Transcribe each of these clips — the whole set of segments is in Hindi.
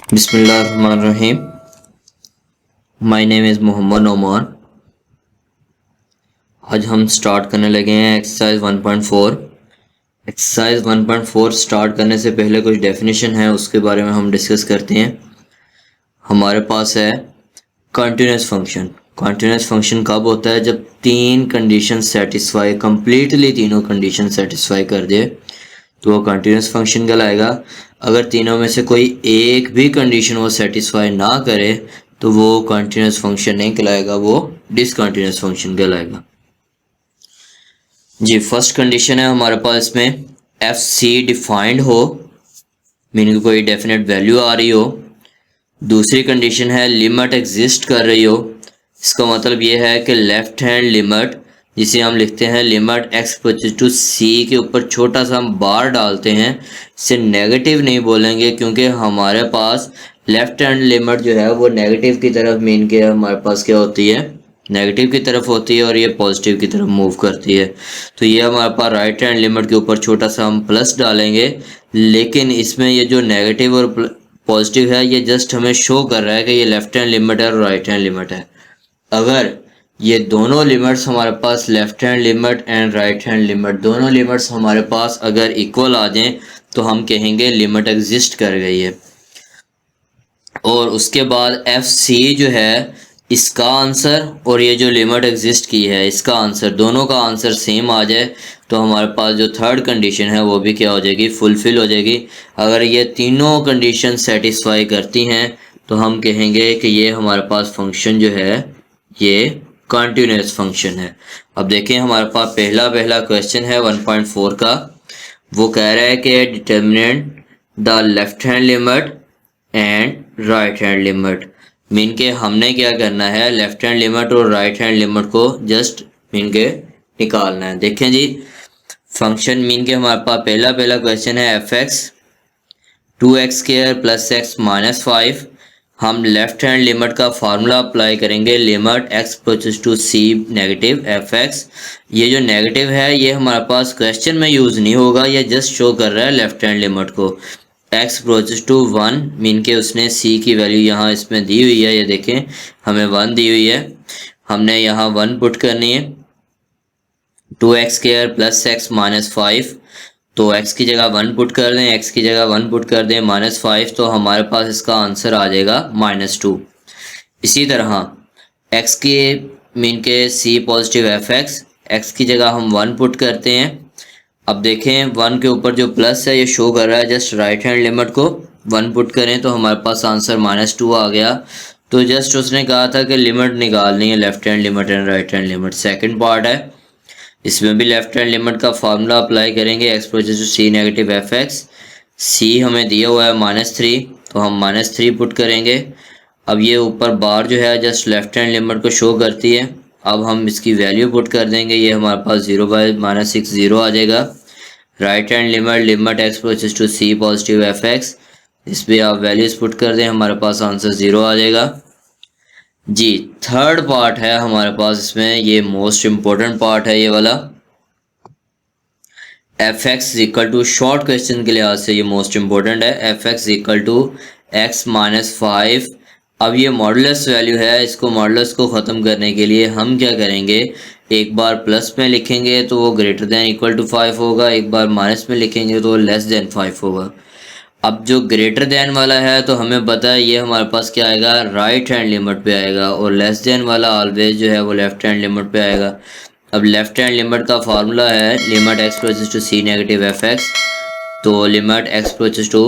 बिस्मिल्लाहिर्रहमानिर्रहीम। My name is Mohammad Omar. आज हम स्टार्ट करने लगे हैं एक्सरसाइज 1.4। एक्सरसाइज 1.4 स्टार्ट करने से पहले कुछ डेफिनेशन है, उसके बारे में हम डिस्कस करते हैं। हमारे पास है कंटिन्यूस फंक्शन। कंटिन्यूस फंक्शन कब होता है? जब तीन कंडीशन सेटिस्फाई, कंप्लीटली तीनों कंडीशन सेटिस्फाई कर दे तो वो कंटिन्यूस फंक्शन कहलाएगा। अगर तीनों में से कोई एक भी कंडीशन वो सेटिस्फाई ना करे तो वो कंटिन्यूस फंक्शन नहीं कहलाएगा, वो डिसकंटिन्यूस फंक्शन कहलाएगा। जी, फर्स्ट कंडीशन है हमारे पास इसमें एफ सी डिफाइंड हो, मीनिंग कोई डेफिनेट वैल्यू आ रही हो। दूसरी कंडीशन है लिमिट एग्जिस्ट कर रही हो। इसका मतलब ये है कि लेफ्ट हैंड लिमिट, जिसे हम लिखते हैं लिमिट एक्स अप्रोचेस टू सी के ऊपर छोटा सा हम बार डालते हैं, इसे नेगेटिव नहीं बोलेंगे क्योंकि हमारे पास लेफ्ट हैंड लिमिट जो है वो नेगेटिव की तरफ मीन के हमारे पास क्या होती है, नेगेटिव की तरफ होती है और ये पॉजिटिव की तरफ मूव करती है। तो ये हमारे पास राइट हैंड लिमिट के ऊपर छोटा सा हम प्लस डालेंगे, लेकिन इसमें ये जो नेगेटिव और पॉजिटिव है ये जस्ट हमें शो कर रहा है कि ये लेफ्ट हैंड लिमिट है और राइट हैंड लिमिट है। अगर ये दोनों लिमिट्स हमारे पास left hand limit and right hand limit दोनों लिमिट्स हमारे पास अगर इक्वल आ जाएं तो हम कहेंगे लिमिट एग्जिस्ट कर गई है। और उसके बाद एफ सी जो है इसका आंसर और ये जो लिमिट एग्जिस्ट की है इसका आंसर, दोनों का आंसर सेम आ जाए तो हमारे पास जो थर्ड कंडीशन है वो भी क्या हो जाएगी, फुलफिल हो जाएगी। अगर ये तीनों कंडीशन सेटिस्फाई करती हैं तो हम कहेंगे कि ये हमारे पास फंक्शन जो है ये कंटिन्यूस फंक्शन है। अब देखें हमारे पास पहला क्वेश्चन है 1.4 का। वो कह रहा है कि determinant the left hand limit and right hand limit, mean के हमने क्या करना है, लेफ्ट हैंड लिमिट और राइट हैंड लिमिट को जस्ट मीन के निकालना है। देखें जी, फंक्शन मीन के हमारे पास पहला क्वेश्चन है f x 2x² plus x minus 5। हम लेफ्ट हैंड लिमिट का फार्मूला अप्लाई करेंगे, limit x approaches to C negative f x. ये जो नेगेटिव है ये हमारे पास क्वेश्चन में यूज़ नहीं होगा, ये जस्ट शो कर रहा है लेफ्ट हैंड लिमिट को। एक्स अप्रोचेस टू 1 मीन के उसने सी की वैल्यू यहाँ इसमें दी हुई है, ये देखें हमें 1 दी हुई है, हमने यहाँ 1 पुट करनी है। 2x² प्लस एक्स माइनस 5, तो x की जगह 1 पुट कर दें, x की जगह 1 पुट कर दें -5, तो हमारे पास इसका आंसर आ जाएगा -2। इसी तरह x के मीन के c positive f x, x की जगह हम 1 पुट करते हैं। अब देखें 1 के ऊपर जो प्लस है ये शो कर रहा है, जस्ट राइट हैंड लिमिट को 1 पुट करें तो हमारे पास आंसर -2 आ गया। तो जस्ट उसने कहा था कि लिमिट निकालनी है, left hand limit and right hand limit. Second part है, इसमें भी लेफ्ट हैंड लिमिट का फार्मूला अप्लाई करेंगे, x approaches to C negative f x. C हमें दिया हुआ है -3, तो हम -3 पुट करेंगे। अब ये ऊपर बार जो है जस्ट लेफ्ट हैंड लिमिट को शो करती है, अब हम इसकी वैल्यू पुट कर देंगे, ये हमारे पास 0/-6 0 आ जाएगा। Right hand limit x approaches to C positive f x, इस पर आप वैल्यूज पुट कर दें, हमारे पास आंसर 0 आ जाएगा। जी, थर्ड पार्ट है हमारे पास इसमें, ये मोस्ट इम्पोर्टेंट पार्ट है ये वाला। F x equal to, short question के लिहाज से ये मोस्ट इम्पोर्टेंट है, f x equal to x minus 5। अब ये मॉडुलस वैल्यू है, इसको मॉडुलस को ख़त्म करने के लिए हम क्या करेंगे, एक बार प्लस में लिखेंगे तो वो ग्रेटर दैन इक्वल टू 5 होगा, एक बार माइनस में लिखेंगे तो वो लेस दैन 5 होगा। अब जो ग्रेटर दैन वाला है तो हमें पता है ये हमारे पास क्या आएगा, राइट हैंड लिमिट पे आएगा, और लेस दैन वाला ऑलवेज जो है वो लेफ्ट हैंड लिमिट पे आएगा। अब लेफ्ट हैंड लिमिट का फार्मूला है limit x approaches to C negative f x, तो लिमिट एक्स अप्रोचेस टू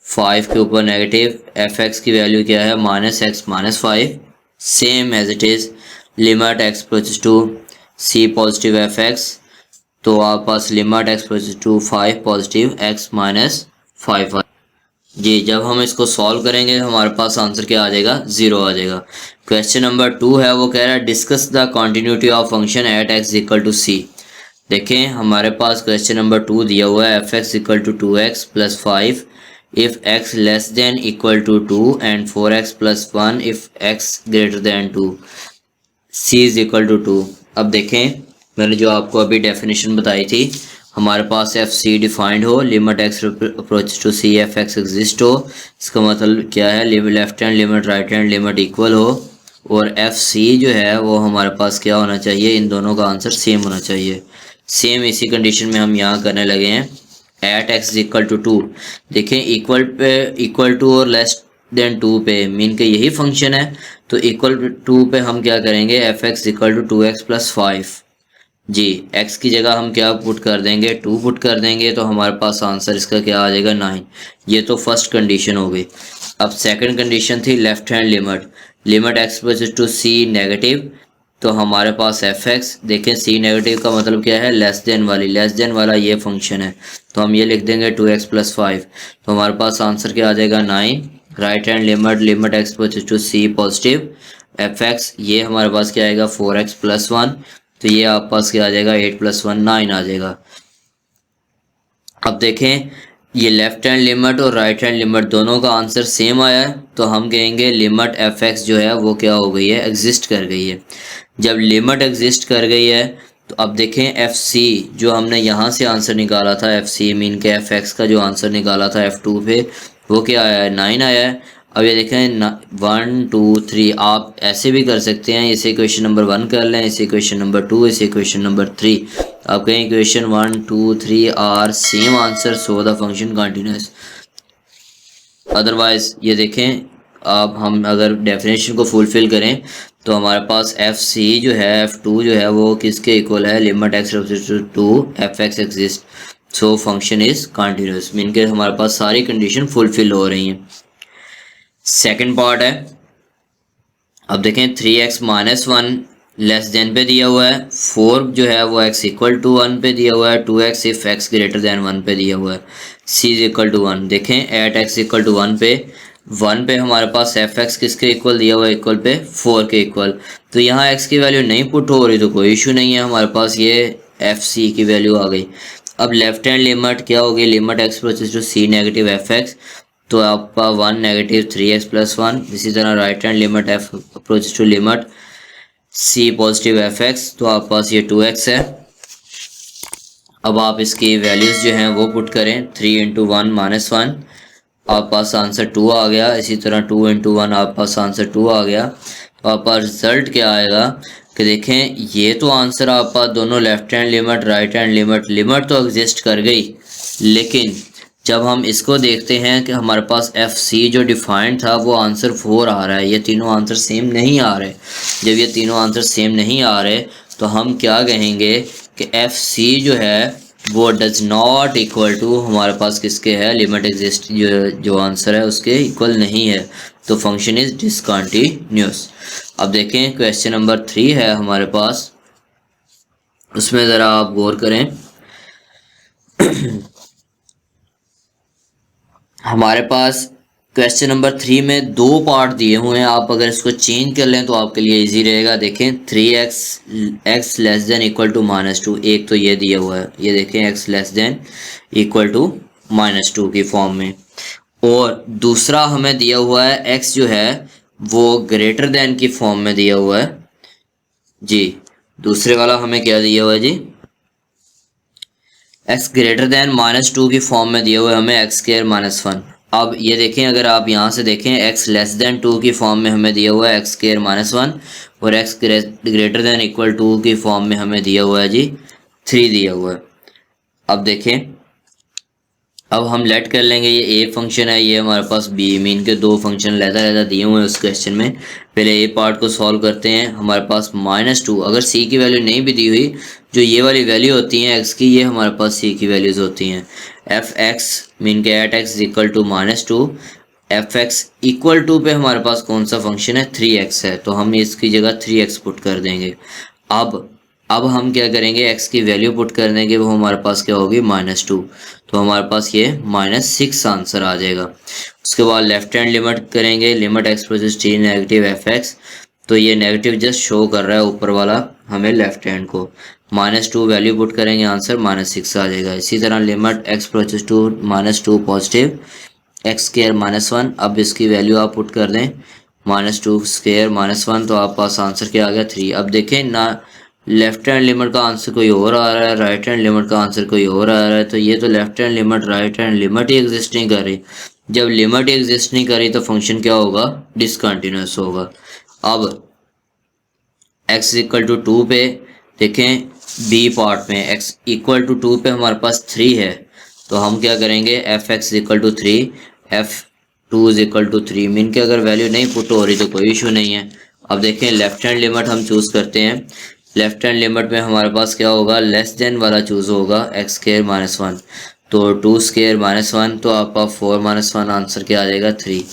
5 के ऊपर नेगेटिव एफ एक्स की वैल्यू क्या है, -x -5, same as it is limit x approaches to C positive f x, तो आप पास limit x approaches to 5 positive x minus 5। जी, जब हम इसको सॉल्व करेंगे हमारे पास आंसर क्या आ जाएगा, 0 आ जाएगा। क्वेश्चन नंबर 2 है, वो कह रहा है discuss the continuity of function at x equal to c. देखें हमारे पास क्वेश्चन नंबर 2 दिया हुआ है, f x equal to 2x plus 5 if x less than equal to 2 and 4x plus 1 if x greater than 2, c is equal to 2। अब देखें मैंने जो आपको अभी डेफिनेशन बताई थी हमारे पास एफ सी डिफाइंड हो, limit x approach to c f x exist हो, इसका मतलब क्या है, left hand limit right hand limit equal हो, और एफ सी जो है वो हमारे पास क्या होना चाहिए, इन दोनों का आंसर सेम होना चाहिए। सेम इसी कंडीशन में हम यहाँ करने लगे हैं। एट एक्स इक्वल टू 2, देखें इक्वल पे इक्वल टू और लेस देन 2 पे मीन के यही फंक्शन है, तो इक्वल टू पे हम क्या करेंगे, f x equal to 2x plus 5 जी, x की जगह हम क्या पुट कर देंगे, 2 पुट कर देंगे, तो हमारे पास आंसर इसका क्या आ जाएगा, 9। ये तो फर्स्ट कंडीशन हो गई। अब सेकंड कंडीशन थी left hand limit, limit x to C negative, तो हमारे पास एफ एक्स, देखें सी नेगेटिव का मतलब क्या है, लेस देन वाली, लेस देन वाला ये फंक्शन है, तो हम ये लिख देंगे 2x प्लस 5, तो हमारे पास आंसर क्या आ जाएगा, 9। Right hand limit limit x to C positive f x, ये हमारे पास क्या आएगा, 4x प्लस 1, तो ये आप पास क्या आ जाएगा, 8 प्लस 1 9 आ जाएगा। अब देखें ये लेफ्ट हैंड लिमिट और राइट हैंड लिमिट दोनों का आंसर सेम आया है, तो हम कहेंगे लिमिट एफ एक्स जो है वो क्या हो गई है, एग्जिस्ट कर गई है। जब लिमिट एग्जिस्ट कर गई है तो अब देखें एफ सी जो हमने यहाँ से आंसर निकाला था, एफ सी मीन के एफ एक्स का जो आंसर निकाला था F2 पे, वो क्या आया है, 9 आया है। अब ये देखें 1 2 3, आप ऐसे भी कर सकते हैं, इसे क्वेश्चन नंबर 1 कर लें, इसे क्वेश्चन नंबर 2, इसे क्वेश्चन नंबर 3, आप कहें question 1 2 3 are same answer, so the function continuous. Otherwise ये देखें, अब हम अगर डेफिनेशन को फुलफिल करें तो हमारे पास एफ सी जो है, F2 जो है वो किसके इक्वल है, limit x to f x exist, so function is continuous, mean के हमारे पास सारी कंडीशन फुलफिल हो रही हैं। सेकंड पार्ट है, अब देखें 3x माइनस 1 लेस देन पे दिया हुआ है, 4 जो है वो x इक्वल टू 1 पे दिया हुआ है, 2x if x greater then 1 पे दिया हुआ है, c इज इक्वल टू 1। देखें एट x इक्वल टू 1 पे हमारे पास एफ एक्स किसके इक्वल दिया हुआ है, इक्वल पे 4 के इक्वल, तो यहाँ x की वैल्यू नहीं पुट हो रही तो कोई इशू नहीं है, हमारे पास ये एफ सी की वैल्यू आ गई। अब लेफ्ट हैंड लिमिट क्या होगी, limit x to C negative f x, तो आपका 1 नेगेटिव 3x प्लस 1, इसी तरह right hand limit f approach to limit c positive f x, तो आपके पास ये 2x है। अब आप इसकी वैल्यूज़ जो हैं वो पुट करें, 3 इंटू 1 माइनस 1, आपके पास आंसर 2 आ गया, इसी तरह 2 इंटू 1 आपके पास आंसर 2 आ गया, तो आपके पास रिजल्ट क्या आएगा कि देखें ये तो आंसर आपके पास दोनों left hand limit right hand limit तो एग्जिस्ट कर गई, लेकिन जब हम इसको देखते हैं कि हमारे पास एफ सी जो डिफाइंड था वो आंसर 4 आ रहा है, ये तीनों आंसर सेम नहीं आ रहे। जब ये तीनों आंसर सेम नहीं आ रहे तो हम क्या कहेंगे कि एफ सी जो है वो डज नॉट इक्वल टू हमारे पास किसके है, लिमिट एग्जिस्ट जो आंसर है उसके इक्वल नहीं है, तो फंक्शन इज डिसकंटिन्यूअस। अब देखें क्वेश्चन नंबर 3 है हमारे पास, उसमें ज़रा आप गौर करें। हमारे पास क्वेश्चन नंबर 3 में 2 पार्ट दिए हुए हैं, आप अगर इसको चेंज कर लें तो आपके लिए इजी रहेगा। देखें 3x x less than equal to -2, एक तो ये दिया हुआ है, ये देखें x less than equal to -2 की फॉर्म में, और दूसरा हमें दिया हुआ है x जो है वो ग्रेटर देन की फॉर्म में दिया हुआ है जी। दूसरे वाला हमें क्या दिया हुआ है जी, x ग्रेटर देन -2 की फॉर्म में दिया हुआ है हमें x स्क्वायर माइनस 1। अब ये देखें, अगर आप यहाँ से देखें x लेस देन 2 की फॉर्म में हमें दिया हुआ है x स्क्वायर माइनस 1, और x ग्रेटर देन इक्वल 2 की फॉर्म में हमें दिया हुआ है जी 3 दिया हुआ है। अब देखें, अब हम लेट कर लेंगे, ये a फंक्शन है, ये हमारे पास b, मीन के 2 फंक्शन लहदा दिए हुए हैं उस क्वेश्चन में। पहले a पार्ट को सॉल्व करते हैं। हमारे पास -2, अगर c की वैल्यू नहीं भी दी हुई, जो ये वाली वैल्यू होती हैं x की, ये हमारे पास c की वैल्यूज़ होती हैं। एफ एक्स मीन के at x equal to -2, f x equal to पे हमारे पास कौन सा फंक्शन है, 3x है, तो हम इसकी जगह 3x पुट कर देंगे। अब हम क्या करेंगे, x की वैल्यू पुट कर देंगे, वो हमारे पास क्या होगी, -2, तो हमारे पास ये -6 आंसर आ जाएगा। उसके बाद लेफ्ट हैंड लिमिट करेंगे, limit x plus T negative f x, तो ये नेगेटिव जस्ट शो कर रहा है ऊपर वाला हमें लेफ्ट हैंड को, -2 वैल्यू पुट करेंगे, आंसर -6 आ जाएगा। इसी तरह limit x plus two -2 positive x square -1, अब इसकी वैल्यू आप पुट कर दें, -2 स्क्वायर -1, तो आप पास आंसर क्या आ गया, 3। अब देखें ना, लेफ्ट हैंड लिमिट का आंसर कोई और आ रहा है, राइट हैंड लिमिट का आंसर कोई और आ रहा है, तो ये तो left hand limit right hand limit ही एग्जिस्ट नहीं कर रही। जब लिमिट एग्जिस्ट नहीं करी तो फंक्शन क्या होगा, डिसकंटिन्यूस होगा। अब x इक्वल टू 2 पे देखें, बी पार्ट में x इक्वल टू 2 पे हमारे पास 3 है, तो हम क्या करेंगे, f x equal to 3, f two is equal to 3। Mean की अगर वैल्यू नहीं पुट हो रही तो कोई इशू नहीं है। अब देखें लेफ्ट हैंड लिमिट हम चूज़ करते हैं। लेफ्ट हैंड लिमिट में हमारे पास क्या होगा, लेस देन वाला चूज़ होगा, एक्स स्क्वायर माइनस 1, तो 2 स्क्वायर माइनस 1, तो आपका 4 माइनस 1 आंसर क्या आ जाएगा, 3।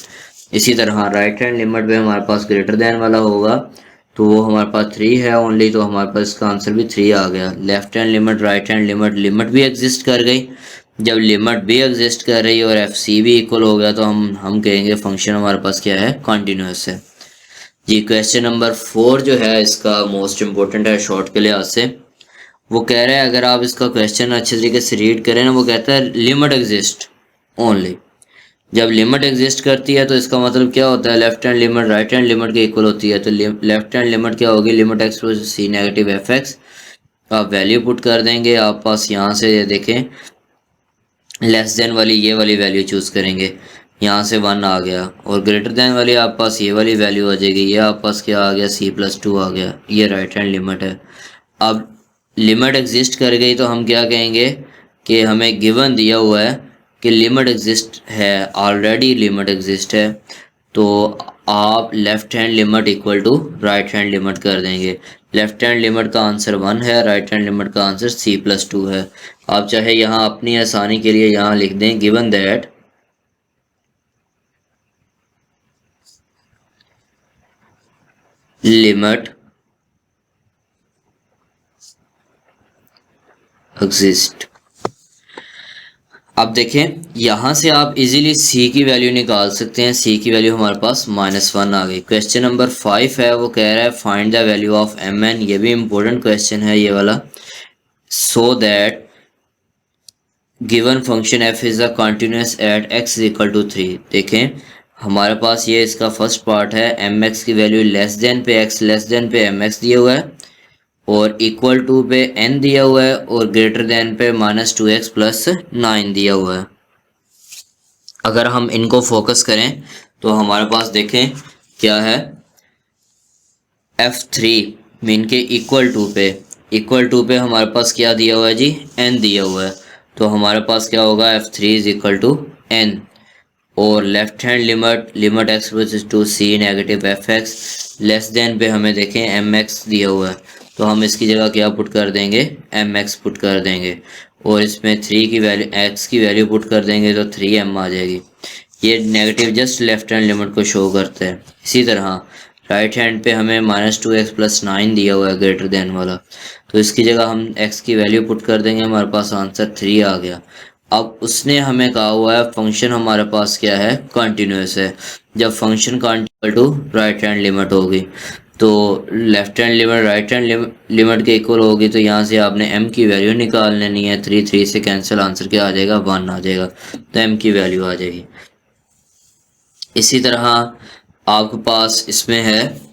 इसी तरह राइट हैंड लिमिट में हमारे पास ग्रेटर देन वाला होगा, तो वो हमारे पास 3 है ओनली, तो हमारे पास इसका आंसर भी 3 आ गया। Left hand limit right hand limit, limit भी एग्जिस्ट कर गई। जब लिमिट भी एग्जिस्ट कर रही है और एफ सी भी इक्वल हो गया, तो हम कहेंगे फंक्शन हमारे पास क्या है, कॉन्टिन्यूस है जी। क्वेश्चन नंबर 4 जो है इसका मोस्ट इंपॉर्टेंट है शॉर्ट के लिहाज से। वो कह रहा है, अगर आप इसका क्वेश्चन अच्छे तरीके से रीड करें ना, वो कहता है लिमिट एग्जिस्ट ओनली। जब लिमिट एग्जिस्ट करती है तो इसका मतलब क्या होता है, left hand limit right hand limit के इक्वल होती है। तो लेफ्ट हैंड लिमिट क्या होगी, limit x to C negative f x. आप वैल्यू पुट कर देंगे, आप पास यहाँ से ये देखें लेस देन वाली ये वाली वैल्यू चूज़ करेंगे, यहाँ से 1 आ गया, और ग्रेटर देन वाली आप पास ये वाली वैल्यू आ जाएगी, ये आप पास क्या आ गया, c+2 आ गया। ये राइट हैंड लिमिट है। अब लिमिट एग्जिस्ट कर गई तो हम क्या कहेंगे कि हमें गिवन दिया हुआ है कि लिमिट एग्जिस्ट है, ऑलरेडी लिमिट एग्जिस्ट है, तो आप left hand limit equal to right hand limit कर देंगे। लेफ्ट हैंड लिमिट का आंसर 1 है, राइट हैंड लिमिट का आंसर c+2 है। आप चाहे यहाँ अपनी आसानी के लिए यहाँ लिख दें, गिवन दैट लिमिट एग्जिस्ट। अब देखें यहाँ से आप इजीली c की वैल्यू निकाल सकते हैं। c की वैल्यू हमारे पास -1 आ गई। क्वेश्चन नंबर 5 है, वो कह रहा है find the value of mn। ये भी इम्पोर्टेंट क्वेश्चन है ये वाला। So that given function f is a continuous at x equal to 3। देखें हमारे पास ये इसका फर्स्ट पार्ट है, mx की वैल्यू लेस देन पे x, लेस देन पे mx दिया हुआ है, और इक्वल टू पे n दिया हुआ है, और ग्रेटर देन पे -2x प्लस 9 दिया हुआ है। अगर हम इनको फोकस करें तो हमारे पास देखें क्या है, f3 मीन के इक्वल टू पे हमारे पास क्या दिया हुआ है जी, n दिया हुआ है, तो हमारे पास क्या होगा, f3 is equal to n। और left hand limit x versus to c negative f x, less than पे हमें देखें mx दिया हुआ है, तो हम इसकी जगह क्या पुट कर देंगे, mx पुट कर देंगे, और इसमें 3 की वैल्यू x की वैल्यू पुट कर देंगे तो 3m आ जाएगी। ये negative just left hand limit को शो करता है। इसी तरह राइट हैंड पे हमें -2x प्लस 9 दिया हुआ है ग्रेटर देन वाला, तो इसकी जगह हम x की वैल्यू पुट कर देंगे, हमारे पास आंसर 3 आ गया। अब उसने हमें कहा हुआ है फंक्शन हमारे पास क्या है, कॉन्टिन्यूस है। जब function continuous to right hand limit होगी, तो left hand limit right hand limit के इक्वल होगी, तो यहाँ से आपने m की वैल्यू निकाल लेनी है। 3 से कैंसिल, आंसर क्या आ जाएगा, 1 आ जाएगा, तो m की वैल्यू आ जाएगी। इसी तरह आपके पास इसमें है,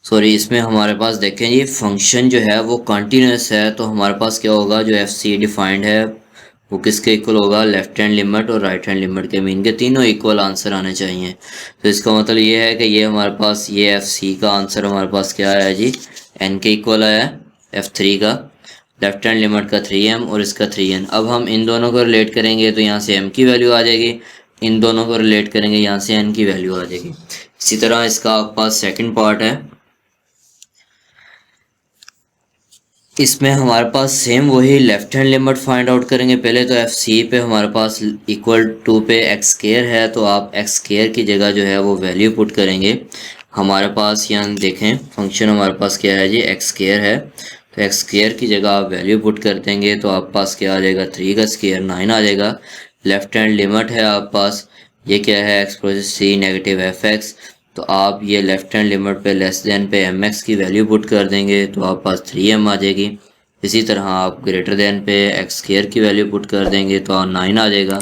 इसमें हमारे पास देखें ये फंक्शन जो है वो कंटिन्यूस है, तो हमारे पास क्या होगा, जो एफ सी डिफाइंड है वो किसके इक्वल होगा, लेफ्ट हैंड लिमिट और राइट हैंड लिमिट के। मीन के तीनों इक्वल आंसर आने चाहिए। तो इसका मतलब ये है कि ये हमारे पास ये एफ सी का आंसर हमारे पास क्या आया जी, एन के इक्वल आया, F3 का लेफ्ट हैंड लिमिट का 3m और इसका 3n। अब हम इन दोनों को रिलेट करेंगे तो यहाँ से m की वैल्यू आ जाएगी, इन दोनों को रिलेट करेंगे यहाँ से n की वैल्यू आ जाएगी। इसी तरह इसका आपके पास सेकंड पार्ट है, इसमें हमारे पास सेम वही left hand limit find out करेंगे। पहले तो एफ सी पे हमारे पास इक्वल टू पे एक्स स्क्वायर है, तो आप एक्स स्क्वायर की जगह जो है वो वैल्यू पुट करेंगे। हमारे पास यहाँ देखें फंक्शन हमारे पास क्या है जी, एक्स स्क्वायर है, तो एक्स स्क्वायर की जगह आप वैल्यू पुट कर देंगे, तो आप पास क्या आ जाएगा, 3 का स्क्वायर 9 आ जाएगा। लेफ्ट हैंड लिमिट है आप पास, ये क्या है, एक्स प्लस सी नेगेटिव एफ एक्स, तो आप ये लेफ्ट हैंड लिमिट पे लेस देन पे एम एक्स की वैल्यू पुट कर देंगे, तो आप पास 3m आ जाएगी। इसी तरह आप ग्रेटर देन पे एक्स स्क्वायर की वैल्यू पुट कर देंगे तो 9 आ जाएगा।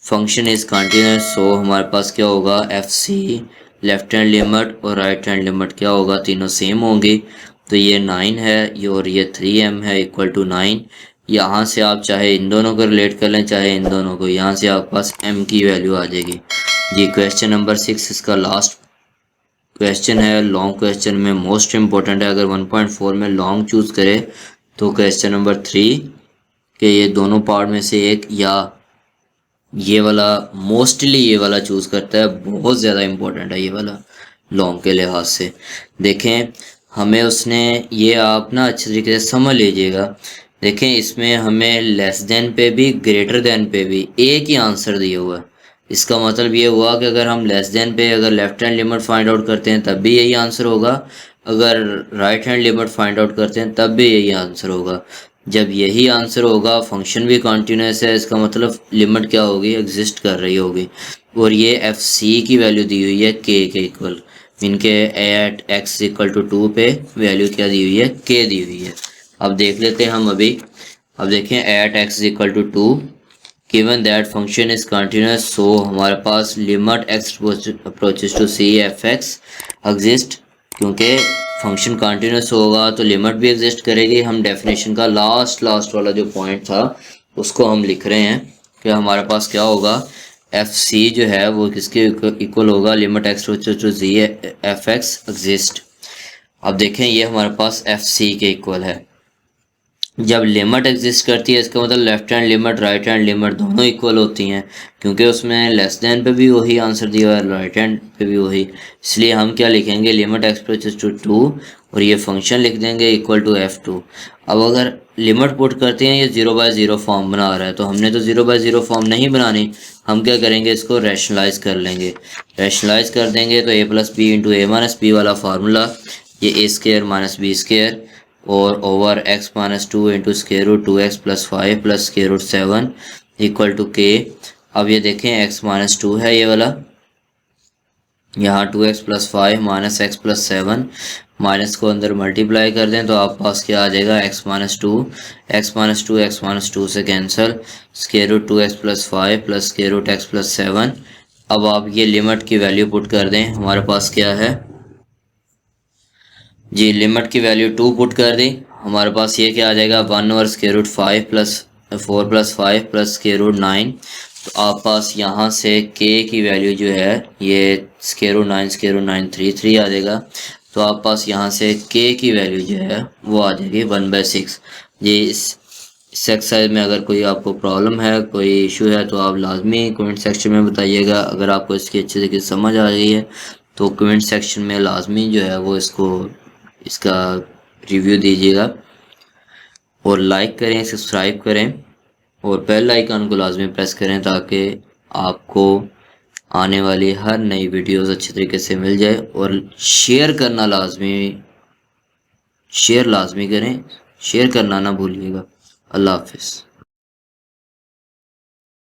फंक्शन इज़ कंटिन्यूस, सो हमारे पास क्या होगा, f c left hand limit और राइट हैंड लिमिट क्या होगा, तीनों सेम होंगी। तो ये 9 है ये, और ये 3m है इक्वल टू 9। यहाँ से आप चाहे इन दोनों को रिलेट कर लें चाहे इन दोनों को, यहाँ से आपके पास m की वैल्यू आ जाएगी जी। क्वेश्चन नंबर 6 इसका लास्ट क्वेश्चन है, लॉन्ग क्वेश्चन में मोस्ट इम्पोर्टेंट है। अगर 1.4 में लॉन्ग चूज करे तो क्वेश्चन नंबर 3 के ये दोनों पार्ट में से एक या ये वाला, मोस्टली ये वाला चूज करता है। बहुत ज़्यादा इम्पोर्टेंट है ये वाला लॉन्ग के लिहाज से। देखें हमें उसने, ये आप ना अच्छे तरीके से समझ लीजिएगा। देखें इसमें हमें लेस देन पे भी ग्रेटर देन पे भी एक ही आंसर दिया हुआ है। इसका मतलब ये हुआ कि अगर हम लेस देन पे अगर left hand limit find out करते हैं तब भी यही आंसर होगा, अगर right hand limit find out करते हैं तब भी यही आंसर होगा। जब यही आंसर होगा, फंक्शन भी कॉन्टिन्यूस है, इसका मतलब लिमिट क्या होगी, एग्जिस्ट कर रही होगी। और ये एफ सी की वैल्यू दी हुई है के इक्वल, इनके एट एक्स इक्वल टू 2 पे वैल्यू क्या दी हुई है, के दी हुई है। अब देख लेते हैं हम अभी। अब देखें at x equal to 2 given that function is continuous, so हमारे पास limit x approaches to c f x exist. क्योंकि फंक्शन कंटिन्यूस होगा तो लिमिट भी एग्जिस्ट करेगी। हम डेफिनेशन का लास्ट वाला जो पॉइंट था उसको हम लिख रहे हैं कि हमारे पास क्या होगा, एफ सी जो है वो किसके इक्वल होगा, limit x to g f x exist. अब देखें ये हमारे पास एफ सी के इक्वल है। जब लिमिट एग्जिस्ट करती है इसका मतलब left hand limit right hand limit दोनों इक्वल होती हैं, क्योंकि उसमें लेस देन पे भी वही आंसर दिया हुआ है, राइट हैंड पे भी वही। इसलिए हम क्या लिखेंगे, लिमिट एक्स अप्रोचेस टू 2 और ये फंक्शन लिख देंगे इक्वल टू f2। अब अगर लिमिट पुट करते हैं ये 0/0 फॉर्म बना रहा है, तो हमने तो 0/0 फॉर्म नहीं बनानी। हम क्या करेंगे, इसको रैशनलाइज कर लेंगे। रैशनलाइज कर देंगे तो a plus b into a minus b वाला फार्मूला, ये a square minus b square और over x minus 2 into square root 2x plus 5 plus square root 7 equal to k। अब ये देखें x माइनस 2 है ये वाला, यहाँ 2x plus 5 minus x plus 7, minus को अंदर मल्टीप्लाई कर दें तो आप पास क्या आ जाएगा, x माइनस 2 से cancel, square root 2x plus 5 plus square root x plus 7। अब आप ये लिमिट की वैल्यू पुट कर दें, हमारे पास क्या है जी, लिमिट की वैल्यू 2 पुट कर दी, हमारे पास ये क्या आ जाएगा, 1 over square root 5 plus 4 plus 5 plus square root 9। तो आप पास यहाँ से k की वैल्यू जो है ये स्क्वायर रूट 9 3 आ जाएगा। तो आप पास यहाँ से k की वैल्यू जो है वो आ जाएगी 1/6। ये इस एक्सरसाइज में अगर कोई आपको प्रॉब्लम है, कोई इशू है तो आप लाजमी कमेंट सेक्शन में बताइएगा। अगर आपको इसकी अच्छे तरीके से समझ आ गई है तो कमेंट सेक्शन में लाजमी जो है वो इसका रिव्यू दीजिएगा और लाइक करें, सब्सक्राइब करें और बेल आइकन को लाजमी प्रेस करें ताकि आपको आने वाली हर नई वीडियोस अच्छे तरीके से मिल जाए। और शेयर लाजमी करें, शेयर करना ना भूलिएगा। अल्लाह हाफिज़।